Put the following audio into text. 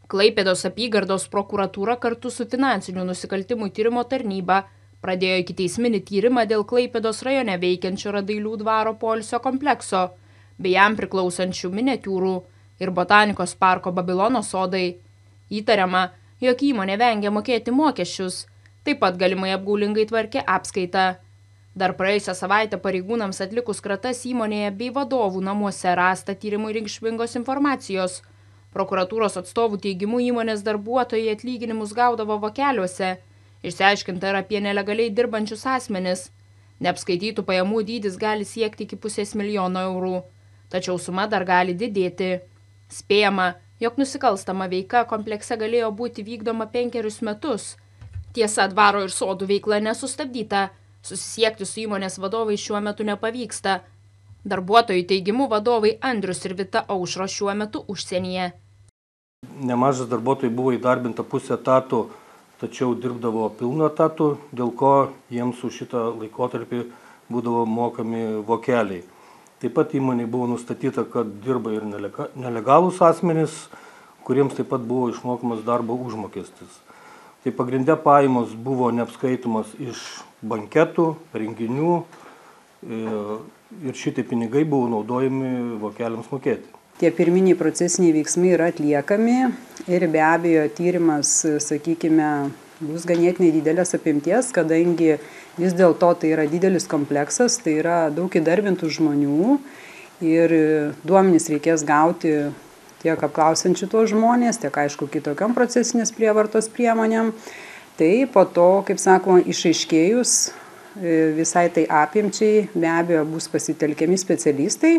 Klaipėdos apygardos prokuratūra kartu su finansinių nusikaltimų tyrimo tarnyba pradėjo ikiteisminį tyrimą dėl Klaipėdos rajone veikiančio Radailių dvaro poilsio komplekso bei jam priklausančių miniatiūrų ir botanikos parko Babilono sodai. Įtariama, jog įmonė vengia mokėti mokesčius, taip pat galimai apgaulingai tvarkė apskaitą. Dar praėjusią savaitę pareigūnams atlikus kratas įmonėje bei vadovų namuose rasta tyrimui reikšmingos informacijos. Prokuratūros atstovų teigimu įmonės darbuotojai atlyginimus gaudavo vokeliuose, išsiaiškinta ir apie nelegaliai dirbančius asmenis. Neapskaitytų pajamų dydis gali siekti iki $500 000, tačiau suma dar gali didėti. Spėjama, jog nusikalstama veika komplekse galėjo būti vykdoma 5 metus. Tiesa, dvaro ir sodų veikla nesustabdyta, susisiekti su įmonės vadovai šiuo metu nepavyksta. Darbuotojų teigimu vadovai Andrius ir Vita Aušro šiuo metu užsienyje. Nemažas darbuotojų buvo įdarbinta pusę etatų, tačiau dirbdavo pilnu etatu, dėl ko jiems už šitą laikotarpį būdavo mokami vokeliai. Taip pat įmonei buvo nustatyta, kad dirba ir nelegalūs asmenys, kuriems taip pat buvo išmokamas darbo užmokestis. Tai pagrindė pajamos buvo neapskaitomas iš banketų, renginių ir šitie pinigai buvo naudojami vokeliams mokėti. Tie pirminiai procesiniai veiksmai yra atliekami ir be abejo tyrimas, sakykime, bus ganėtinai didelės apimties, kadangi vis dėlto tai yra didelis kompleksas, tai yra daug įdarbintų žmonių ir duomenys reikės gauti tiek apklausiančių tuos žmonės, tiek aišku kitokiam procesinės prievartos priemonėm. Tai po to, kaip sakoma, išaiškėjus visai tai apimčiai be abejo bus pasitelkiami specialistai.